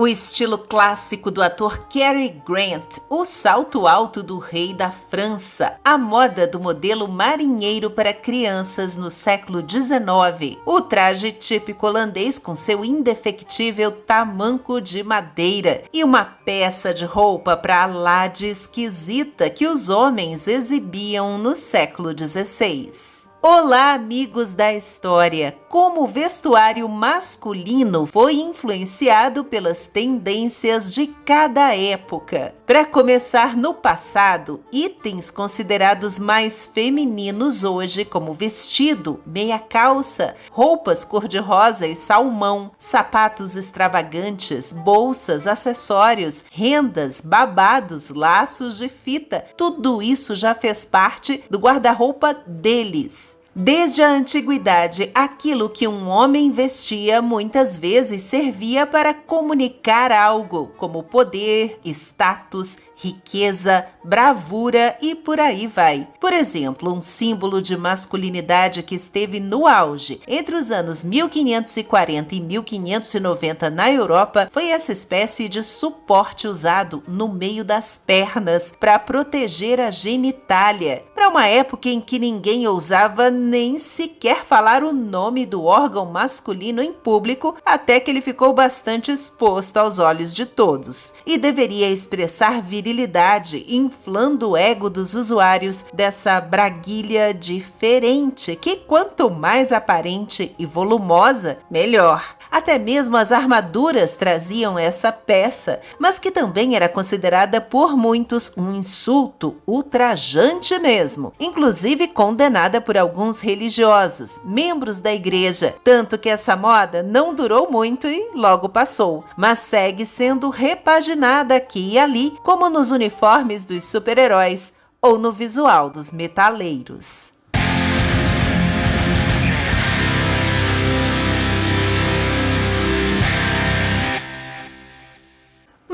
O estilo clássico do ator Cary Grant, o salto alto do rei da França, a moda do modelo marinheiro para crianças no século XIX, o traje típico holandês com seu indefectível tamanco de madeira e uma peça de roupa para lá de esquisita que os homens exibiam no século XVI. Olá, amigos da história! Como o vestuário masculino foi influenciado pelas tendências de cada época. Para começar, no passado, itens considerados mais femininos hoje, como vestido, meia calça, roupas cor-de-rosa e salmão, sapatos extravagantes, bolsas, acessórios, rendas, babados, laços de fita, tudo isso já fez parte do guarda-roupa deles. Desde a antiguidade, aquilo que um homem vestia muitas vezes servia para comunicar algo, como poder, status, riqueza, bravura e por aí vai. Por exemplo, um símbolo de masculinidade que esteve no auge entre os anos 1540 e 1590 na Europa foi essa espécie de suporte usado no meio das pernas para proteger a genitália. Para uma época em que ninguém ousava nem sequer falar o nome do órgão masculino em público, até que ele ficou bastante exposto aos olhos de todos. E deveria expressar virilidade, inflando o ego dos usuários dessa braguilha diferente, que quanto mais aparente e volumosa, melhor. Até mesmo as armaduras traziam essa peça, mas que também era considerada por muitos um insulto ultrajante mesmo, inclusive condenada por alguns religiosos, membros da igreja, tanto que essa moda não durou muito e logo passou, mas segue sendo repaginada aqui e ali, como nos uniformes dos super-heróis ou no visual dos metaleiros.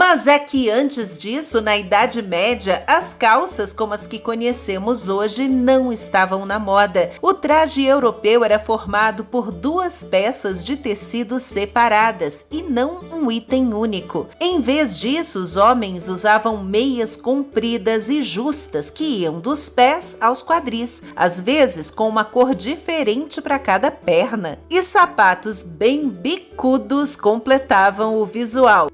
Mas é que antes disso, na Idade Média, as calças como as que conhecemos hoje não estavam na moda. O traje europeu era formado por duas peças de tecido separadas e não um item único. Em vez disso, os homens usavam meias compridas e justas que iam dos pés aos quadris, às vezes com uma cor diferente para cada perna. E sapatos bem bicudos completavam o visual.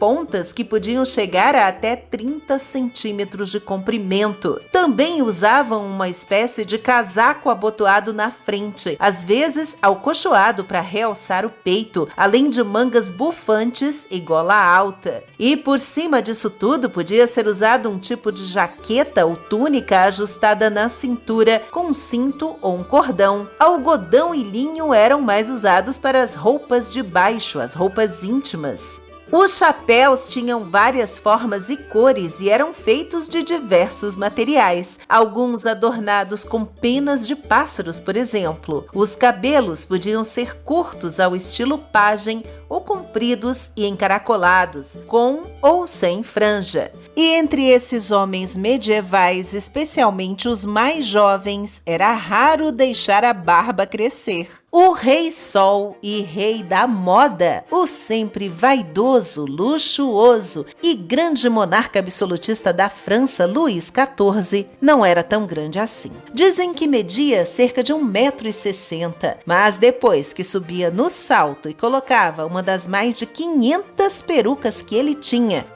Pontas que podiam chegar a até 30 centímetros de comprimento. Também usavam uma espécie de casaco abotoado na frente, às vezes alcochoado para realçar o peito, além de mangas bufantes e gola alta. E por cima disso tudo podia ser usado um tipo de jaqueta ou túnica ajustada na cintura com um cinto ou um cordão. Algodão e linho eram mais usados para as roupas de baixo, as roupas íntimas. Os chapéus tinham várias formas e cores e eram feitos de diversos materiais, alguns adornados com penas de pássaros, por exemplo. Os cabelos podiam ser curtos ao estilo pajem ou compridos e encaracolados, com ou sem franja. E entre esses homens medievais, especialmente os mais jovens, era raro deixar a barba crescer. O Rei Sol e rei da moda, o sempre vaidoso, luxuoso e grande monarca absolutista da França, Luís XIV, não era tão grande assim. Dizem que media cerca de 1,60 m, mas depois que subia no salto e colocava uma das mais de 500 perucas que ele tinha,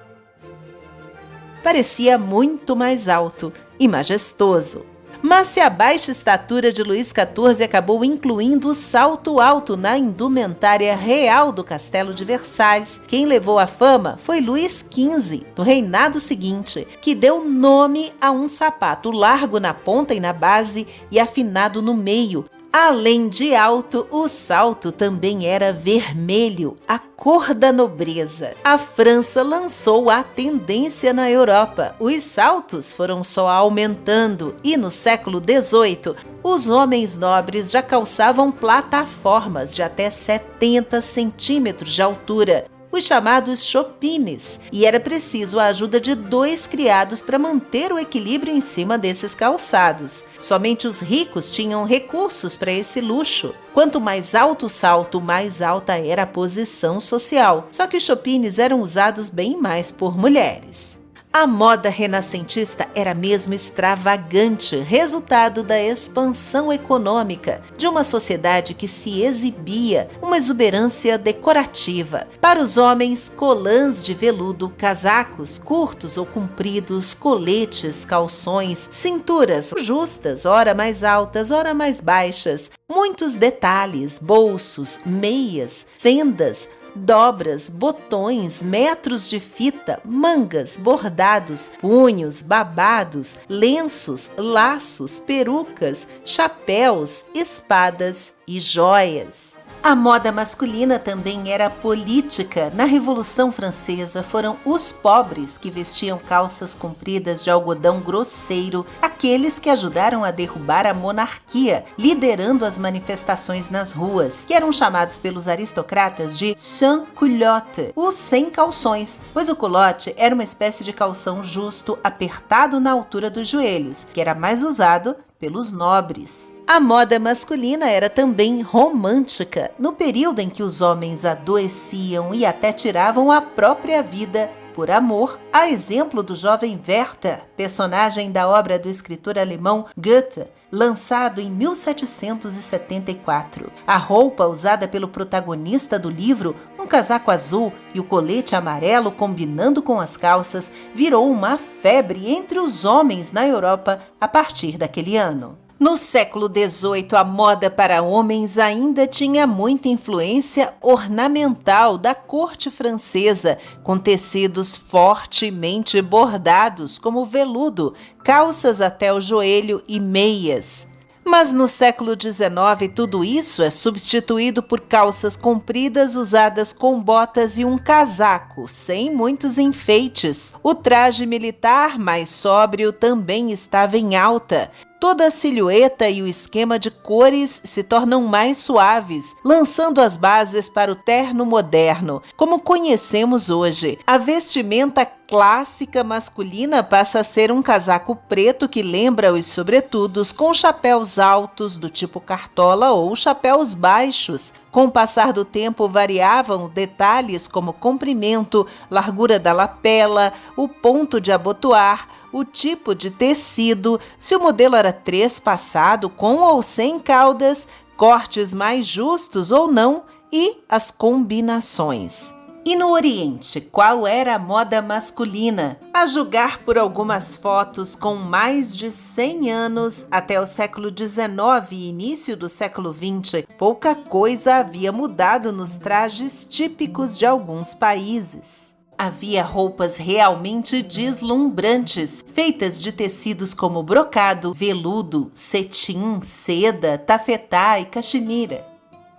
parecia muito mais alto e majestoso. Mas se a baixa estatura de Luís XIV acabou incluindo o salto alto na indumentária real do Castelo de Versalhes, quem levou a fama foi Luís XV, no reinado seguinte, que deu nome a um sapato largo na ponta e na base e afinado no meio. Além de alto, o salto também era vermelho, a cor da nobreza. A França lançou a tendência na Europa. Os saltos foram só aumentando e no século XVIII, os homens nobres já calçavam plataformas de até 70 centímetros de altura. os chamados chopines, e era preciso a ajuda de 2 criados para manter o equilíbrio em cima desses calçados. Somente os ricos tinham recursos para esse luxo. Quanto mais alto o salto, mais alta era a posição social. Só que os chopines eram usados bem mais por mulheres. A moda renascentista era mesmo extravagante, resultado da expansão econômica de uma sociedade que se exibia, uma exuberância decorativa. Para os homens, colãs de veludo, casacos curtos ou compridos, coletes, calções, cinturas justas, ora mais altas, ora mais baixas, muitos detalhes, bolsos, meias, fendas, dobras, botões, metros de fita, mangas, bordados, punhos, babados, lenços, laços, perucas, chapéus, espadas e joias. A moda masculina também era política. Na Revolução Francesa, foram os pobres que vestiam calças compridas de algodão grosseiro, aqueles que ajudaram a derrubar a monarquia, liderando as manifestações nas ruas, que eram chamados pelos aristocratas de sans-culotte, os sem calções, pois o culotte era uma espécie de calção justo, apertado na altura dos joelhos, que era mais usado pelos nobres. A moda masculina era também romântica, no período em que os homens adoeciam e até tiravam a própria vida por amor, a exemplo do jovem Werther, personagem da obra do escritor alemão Goethe, lançado em 1774. A roupa usada pelo protagonista do livro, um casaco azul e o colete amarelo combinando com as calças, virou uma febre entre os homens na Europa a partir daquele ano. No século XVIII, a moda para homens ainda tinha muita influência ornamental da corte francesa, com tecidos fortemente bordados, como veludo, calças até o joelho e meias. Mas no século XIX, tudo isso é substituído por calças compridas usadas com botas e um casaco, sem muitos enfeites. O traje militar mais sóbrio também estava em alta. Toda a silhueta e o esquema de cores se tornam mais suaves, lançando as bases para o terno moderno, como conhecemos hoje. A vestimenta clássica masculina passa a ser um casaco preto que lembra os sobretudos, com chapéus altos do tipo cartola ou chapéus baixos. Com o passar do tempo variavam detalhes como comprimento, largura da lapela, o ponto de abotoar, o tipo de tecido, se o modelo era trespassado com ou sem caudas, cortes mais justos ou não e as combinações. E no Oriente, qual era a moda masculina? A julgar por algumas fotos com mais de 100 anos, até o século XIX e início do século XX, pouca coisa havia mudado nos trajes típicos de alguns países. Havia roupas realmente deslumbrantes, feitas de tecidos como brocado, veludo, cetim, seda, tafetá e caxemira.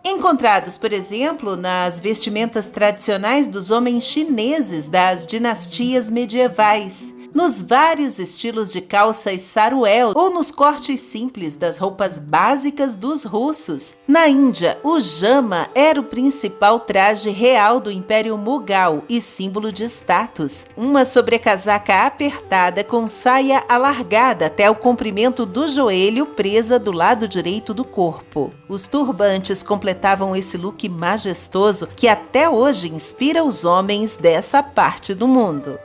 Encontrados, por exemplo, nas vestimentas tradicionais dos homens chineses das dinastias medievais, nos vários estilos de calças saruel ou nos cortes simples das roupas básicas dos russos. Na Índia, o jama era o principal traje real do Império Mughal e símbolo de status. Uma sobrecasaca apertada com saia alargada até o comprimento do joelho, presa do lado direito do corpo. Os turbantes completavam esse look majestoso que até hoje inspira os homens dessa parte do mundo.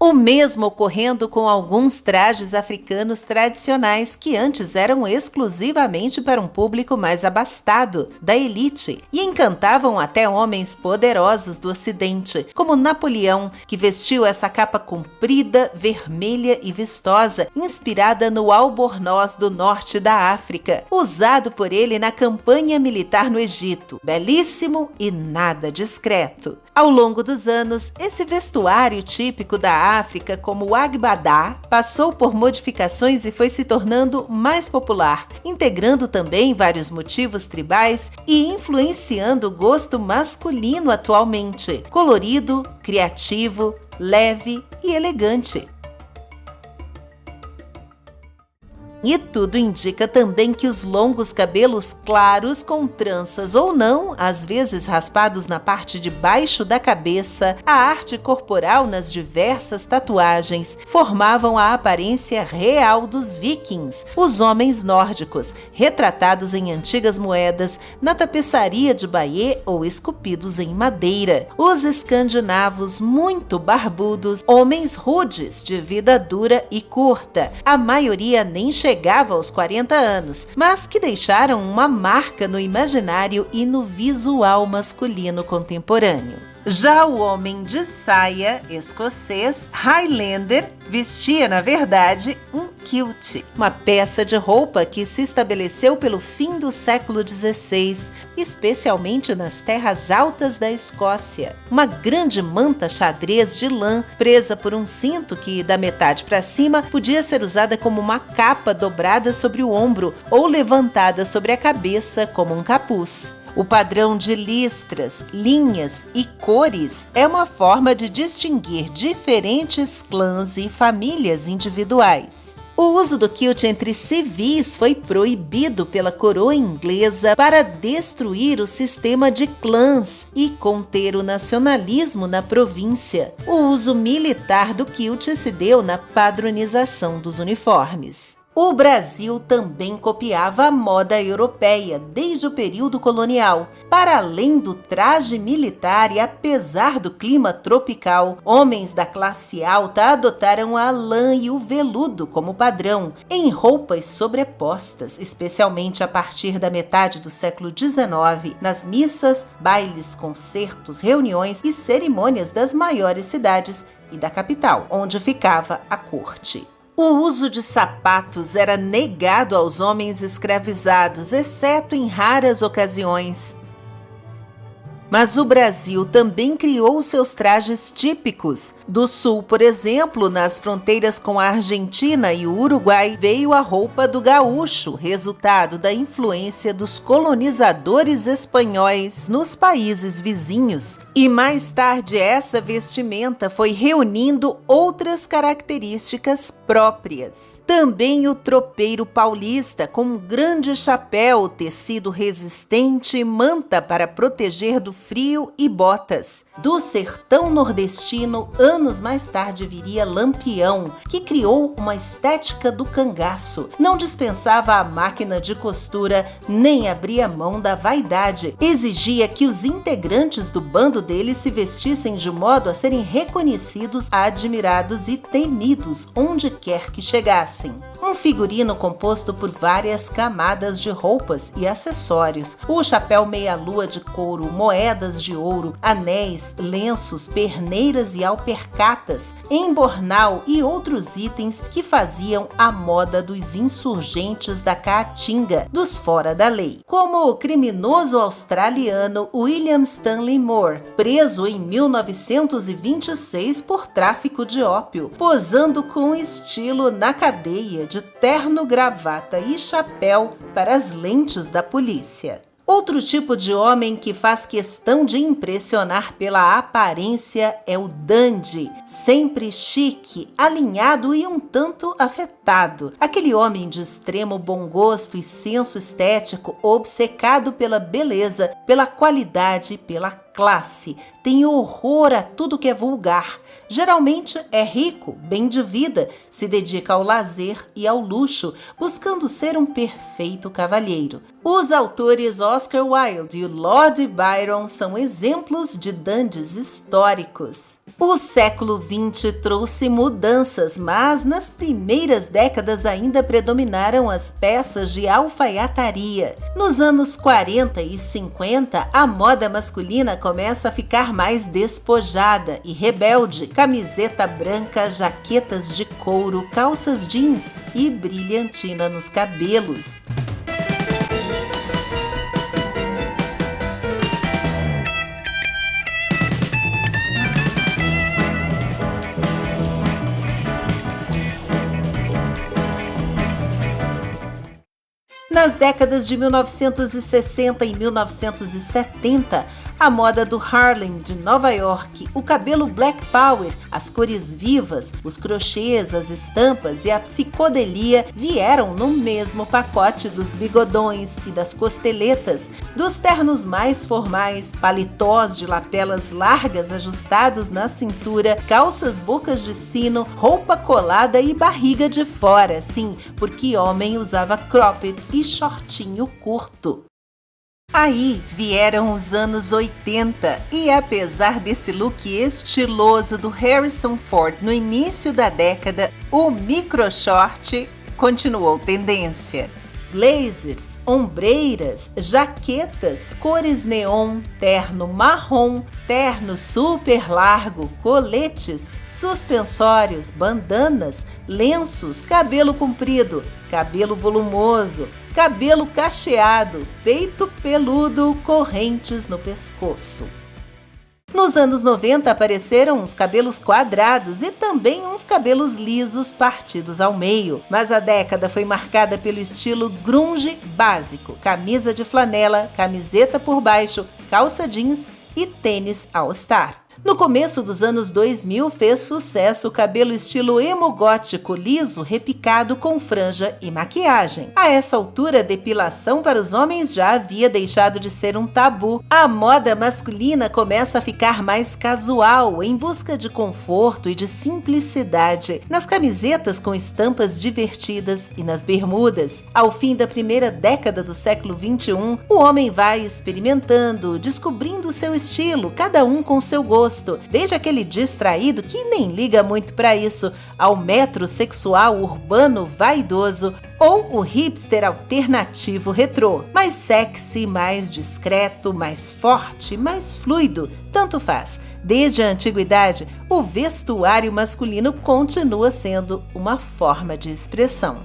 O mesmo ocorrendo com alguns trajes africanos tradicionais que antes eram exclusivamente para um público mais abastado, da elite, e encantavam até homens poderosos do Ocidente, como Napoleão, que vestiu essa capa comprida, vermelha e vistosa, inspirada no albornoz do norte da África, usado por ele na campanha militar no Egito, belíssimo e nada discreto. Ao longo dos anos, esse vestuário típico da África, como o agbadá, passou por modificações e foi se tornando mais popular, integrando também vários motivos tribais e influenciando o gosto masculino atualmente, colorido, criativo, leve e elegante. E tudo indica também que os longos cabelos claros com tranças ou não, às vezes raspados na parte de baixo da cabeça, a arte corporal nas diversas tatuagens, formavam a aparência real dos vikings, os homens nórdicos, retratados em antigas moedas, na tapeçaria de Bayeux ou esculpidos em madeira. Os escandinavos muito barbudos, homens rudes, de vida dura e curta, a maioria nem chegava aos 40 anos, mas que deixaram uma marca no imaginário e no visual masculino contemporâneo. Já o homem de saia escocês, Highlander, vestia, na verdade, um kilt, uma peça de roupa que se estabeleceu pelo fim do século XVI, especialmente nas terras altas da Escócia. Uma grande manta xadrez de lã, presa por um cinto que, da metade para cima, podia ser usada como uma capa dobrada sobre o ombro ou levantada sobre a cabeça como um capuz. O padrão de listras, linhas e cores é uma forma de distinguir diferentes clãs e famílias individuais. O uso do kilt entre civis foi proibido pela coroa inglesa para destruir o sistema de clãs e conter o nacionalismo na província. O uso militar do kilt se deu na padronização dos uniformes. O Brasil também copiava a moda europeia desde o período colonial. Para além do traje militar e apesar do clima tropical, homens da classe alta adotaram a lã e o veludo como padrão, em roupas sobrepostas, especialmente a partir da metade do século XIX, nas missas, bailes, concertos, reuniões e cerimônias das maiores cidades e da capital, onde ficava a corte. O uso de sapatos era negado aos homens escravizados, exceto em raras ocasiões. Mas o Brasil também criou seus trajes típicos. Do sul, por exemplo, nas fronteiras com a Argentina e o Uruguai, veio a roupa do gaúcho, resultado da influência dos colonizadores espanhóis nos países vizinhos. E mais tarde essa vestimenta foi reunindo outras características próprias. Também o tropeiro paulista, com um grande chapéu, tecido resistente, manta para proteger do frio e botas. Do sertão nordestino, anos mais tarde viria Lampião, que criou uma estética do cangaço. Não dispensava a máquina de costura, nem abria mão da vaidade. Exigia que os integrantes do bando dele se vestissem de modo a serem reconhecidos, admirados e temidos onde quer que chegassem. Um figurino composto por várias camadas de roupas e acessórios. O chapéu meia-lua de couro, moedas de ouro, anéis, lenços, perneiras e alpercatas, embornal e outros itens que faziam a moda dos insurgentes da Caatinga, dos fora da lei. Como o criminoso australiano William Stanley Moore, preso em 1926 por tráfico de ópio, posando com estilo na cadeia, de terno, gravata e chapéu para as lentes da polícia. Outro tipo de homem que faz questão de impressionar pela aparência é o dandy, sempre chique, alinhado e um tanto afetado. Aquele homem de extremo bom gosto e senso estético, obcecado pela beleza, pela qualidade e pela classe. Tem horror a tudo que é vulgar. Geralmente é rico, bem de vida, se dedica ao lazer e ao luxo, buscando ser um perfeito cavalheiro. Os autores Oscar Wilde e Lord Byron são exemplos de dandies históricos. O século XX trouxe mudanças, mas nas primeiras décadas ainda predominaram as peças de alfaiataria. Nos anos 40 e 50, a moda masculina começa a ficar mais despojada e rebelde. Camiseta branca, jaquetas de couro, calças jeans e brilhantina nos cabelos. Nas décadas de 1960 e 1970, A moda do Harlem de Nova York, o cabelo Black Power, as cores vivas, os crochês, as estampas e a psicodelia vieram no mesmo pacote dos bigodões e das costeletas, dos ternos mais formais, paletós de lapelas largas ajustados na cintura, calças bocas de sino, roupa colada e barriga de fora, sim, porque homem usava cropped e shortinho curto. Aí vieram os anos 80 e apesar desse look estiloso do Harrison Ford no início da década, o micro short continuou tendência. Blazers, ombreiras, jaquetas, cores neon, terno marrom, terno super largo, coletes, suspensórios, bandanas, lenços, cabelo comprido, cabelo volumoso, cabelo cacheado, peito peludo, correntes no pescoço. Nos anos 90 apareceram uns cabelos quadrados e também uns cabelos lisos partidos ao meio, mas a década foi marcada pelo estilo grunge básico, camisa de flanela, camiseta por baixo, calça jeans e tênis all-star. No começo dos anos 2000 fez sucesso o cabelo estilo emo gótico liso repicado com franja e maquiagem. A essa altura, a depilação para os homens já havia deixado de ser um tabu. A moda masculina começa a ficar mais casual, em busca de conforto e de simplicidade, nas camisetas com estampas divertidas e nas bermudas. Ao fim da primeira década do século XXI, o homem vai experimentando, descobrindo seu estilo, cada um com seu gosto. Desde aquele distraído que nem liga muito para isso, ao metrosexual urbano vaidoso ou o hipster alternativo retrô, mais sexy, mais discreto, mais forte, mais fluido, tanto faz. Desde a antiguidade, o vestuário masculino continua sendo uma forma de expressão.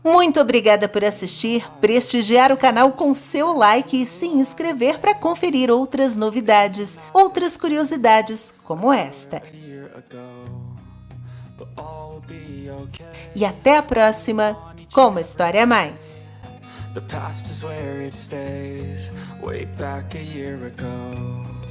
Muito obrigada por assistir, prestigiar o canal com seu like e se inscrever para conferir outras novidades, outras curiosidades como esta. E até a próxima com uma história a mais. The past is where it stays, way back a year ago.